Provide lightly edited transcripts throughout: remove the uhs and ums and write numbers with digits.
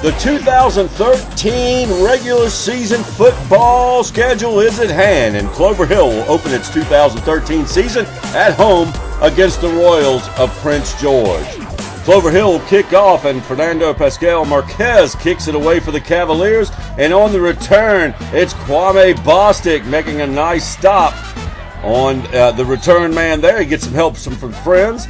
The 2013 regular season football schedule is at hand, and Clover Hill will open its 2013 season at home against the Royals of Prince George. Clover Hill will kick off, and Fernando Pascal Marquez kicks it away for the Cavaliers. And on the return, it's Kwame Bostic making a nice stop on the return man there. He gets some help from friends.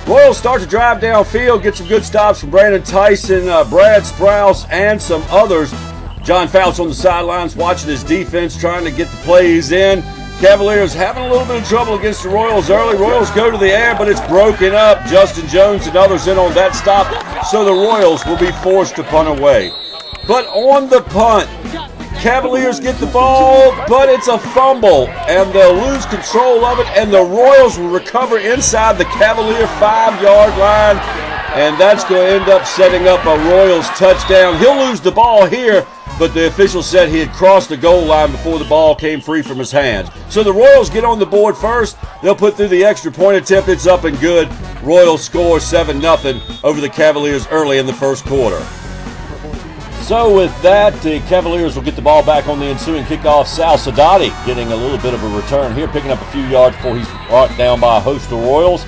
Royals start to drive downfield, get some good stops from Brandon Tyson, Brad Sprouse, and some others. John Fouts on the sidelines watching his defense, trying to get the plays in. Cavaliers having a little bit of trouble against the Royals early. Royals go to the air, but it's broken up. Justin Jones and others in on that stop, so the Royals will be forced to punt away. But on the punt, Cavaliers get the ball, but it's a fumble, and they'll lose control of it, and the Royals will recover inside the Cavalier 5-yard line, and that's going to end up setting up a Royals touchdown. He'll lose the ball here, but the official said he had crossed the goal line before the ball came free from his hands. So the Royals get on the board first. They'll put through the extra point attempt. It's up and good. Royals score 7-0 over the Cavaliers early in the first quarter. So with that, the Cavaliers will get the ball back on the ensuing kickoff. Sal Sadati getting a little bit of a return here, picking up a few yards before he's brought down by a host of Royals.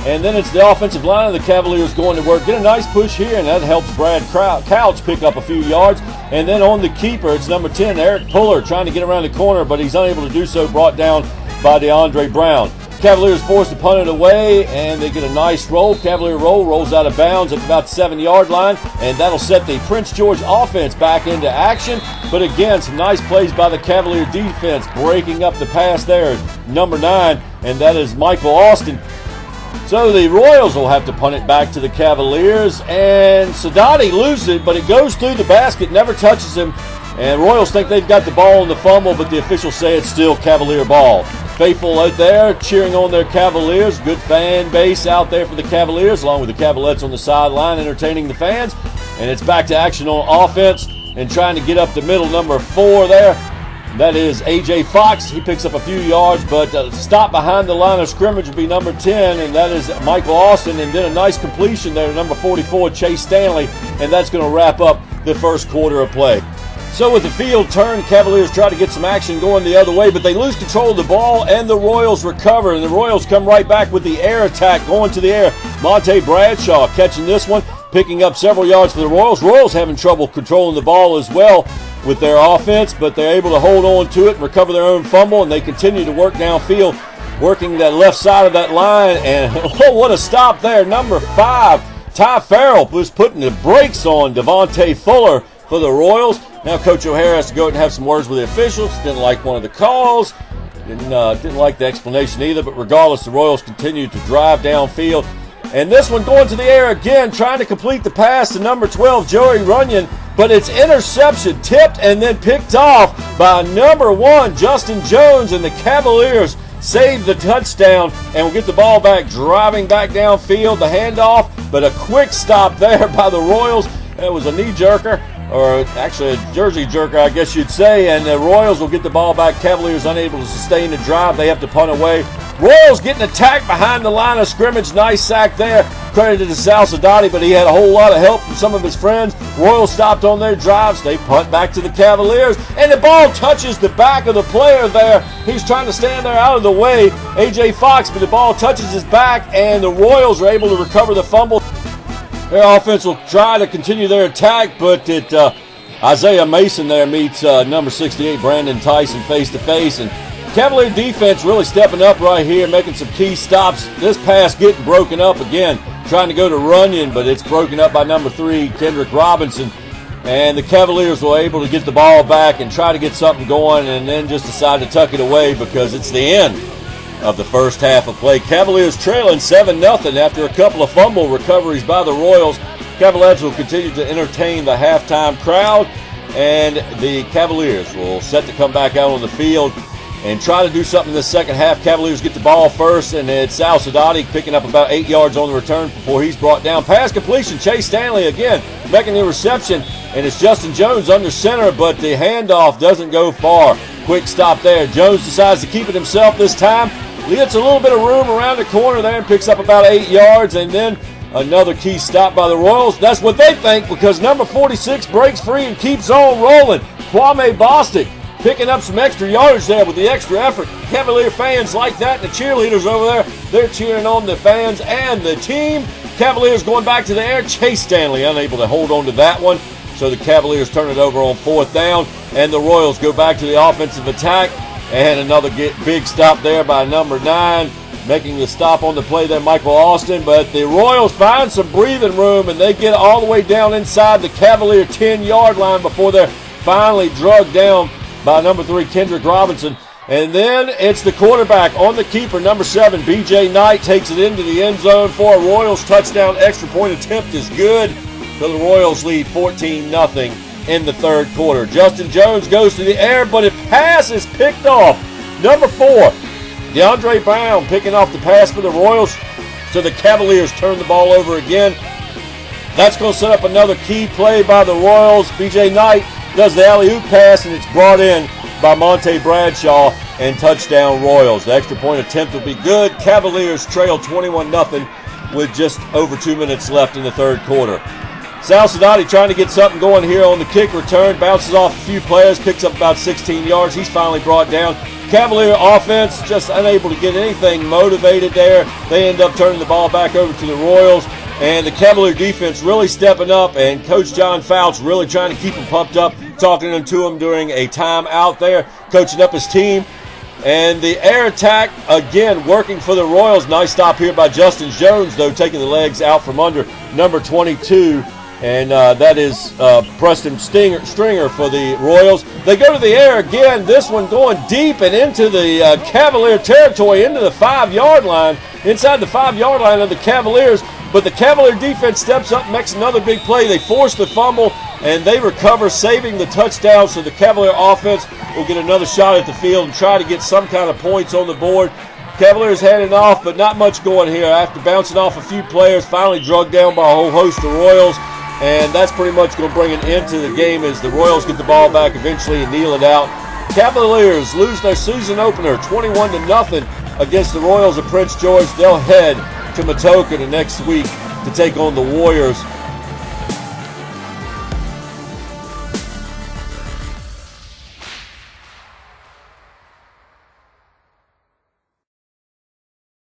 And then it's the offensive line of the Cavaliers going to work. Get a nice push here, and that helps Brad Couch pick up a few yards. And then on the keeper, it's number 10, Eric Puller, trying to get around the corner, but he's unable to do so, brought down by DeAndre Brown. Cavaliers forced to punt it away, and they get a nice roll. Cavalier rolls out of bounds at about the 7-yard line, and that'll set the Prince George offense back into action. But again, some nice plays by the Cavalier defense, breaking up the pass there. Number 9, and that is Michael Austin. So the Royals will have to punt it back to the Cavaliers, and Sadati loses it, but it goes through the basket, never touches him, and Royals think they've got the ball in the fumble, but the officials say it's still Cavalier ball. Faithful out there cheering on their Cavaliers. Good fan base out there for the Cavaliers, along with the Cavalettes on the sideline entertaining the fans. And it's back to action on offense and trying to get up the middle, number 4 there. That is A.J. Fox. He picks up a few yards, but stop behind the line of scrimmage will be number 10, and that is Michael Austin. And then a nice completion there to number 44, Chase Stanley, and that's going to wrap up the first quarter of play. So with the field turned, Cavaliers try to get some action going the other way, but they lose control of the ball, and the Royals recover. And the Royals come right back with the air attack, going to the air. Monte Bradshaw catching this one, picking up several yards for the Royals. Royals having trouble controlling the ball as well with their offense, but they're able to hold on to it and recover their own fumble, and they continue to work downfield, working that left side of that line. And oh, what a stop there. Number 5, Ty Farrell was putting the brakes on Devontae Fuller for the Royals. Now Coach O'Hara has to go out and have some words with the officials. Didn't like one of the calls. Didn't like the explanation either. But regardless, the Royals continue to drive downfield. And this one going to the air again, trying to complete the pass to number 12, Joey Runyon. But it's interception, tipped and then picked off by number 1, Justin Jones. And the Cavaliers save the touchdown and will get the ball back, driving back downfield, the handoff. But a quick stop there by the Royals. It was a knee-jerker, or actually a jersey jerker, I guess you'd say, and the Royals will get the ball back. Cavaliers unable to sustain the drive. They have to punt away. Royals getting attacked behind the line of scrimmage. Nice sack there. Credited to Sal Sadati, but he had a whole lot of help from some of his friends. Royals stopped on their drives. They punt back to the Cavaliers, and the ball touches the back of the player there. He's trying to stand there out of the way, A.J. Fox, but the ball touches his back, and the Royals are able to recover the fumble. Their offense will try to continue their attack, but Isaiah Mason there meets number 68, Brandon Tyson, face-to-face. And Cavalier defense really stepping up right here, making some key stops. This pass getting broken up again, trying to go to Runyon, but it's broken up by number 3, Kendrick Robinson. And the Cavaliers were able to get the ball back and try to get something going, and then just decide to tuck it away because it's the end of the first half of play. Cavaliers trailing 7-0 after a couple of fumble recoveries by the Royals. Cavaliers will continue to entertain the halftime crowd, and the Cavaliers will set to come back out on the field and try to do something in the second half. Cavaliers get the ball first, and it's Sal Sadati picking up about 8 yards on the return before he's brought down. Pass completion, Chase Stanley again making the reception, and it's Justin Jones under center, but the handoff doesn't go far. Quick stop there. Jones decides to keep it himself this time. He gets a little bit of room around the corner there and picks up about 8 yards, and then Another key stop by the Royals. That's what they think, because number 46 breaks free and keeps on rolling. Kwame Bostic picking up some extra yardage there with the extra effort. Cavalier fans like that, and the cheerleaders over there, they're cheering on the fans and the team. Cavaliers going back to the air. Chase Stanley unable to hold on to that one, so the Cavaliers turn it over on 4th down, and the Royals go back to the offensive attack. And another big stop there by number 9, making the stop on the play there, Michael Austin. But the Royals find some breathing room, and they get all the way down inside the Cavalier 10-yard line before they're finally drugged down by number 3, Kendrick Robinson. And then it's the quarterback on the keeper, number 7, B.J. Knight, takes it into the end zone for a Royals touchdown. Extra point attempt is good. So the Royals lead 14-0 in the third quarter. Justin Jones goes to the air, but a pass is picked off. Number 4, DeAndre Brown picking off the pass for the Royals. So the Cavaliers turn the ball over again. That's going to set up another key play by the Royals. B.J. Knight does the alley-oop pass, and it's brought in by Monte Bradshaw, and touchdown Royals. The extra point attempt will be good. Cavaliers trail 21-0 with just over 2 minutes left in the third quarter. Sal Sadati trying to get something going here on the kick return. Bounces off a few players, picks up about 16 yards. He's finally brought down. Cavalier offense just unable to get anything motivated there. They end up turning the ball back over to the Royals. And the Cavalier defense really stepping up, and Coach John Fouts really trying to keep them pumped up, talking to them during a time out there, coaching up his team. And the air attack, again, working for the Royals. Nice stop here by Justin Jones, though, taking the legs out from under number 22. And that is Preston Stringer for the Royals. They go to the air again, this one going deep and into the Cavalier territory, into the 5-yard line, inside the 5-yard line of the Cavaliers. But the Cavalier defense steps up and makes another big play. They force the fumble, and they recover, saving the touchdown. So the Cavalier offense will get another shot at the field and try to get some kind of points on the board. Cavaliers heading off, but not much going here. After bouncing off a few players, finally drugged down by a whole host of Royals. And that's pretty much going to bring an end to the game as the Royals get the ball back eventually and kneel it out. Cavaliers lose their season opener 21-0 against the Royals of Prince George. They'll head to Matoka the next week to take on the Warriors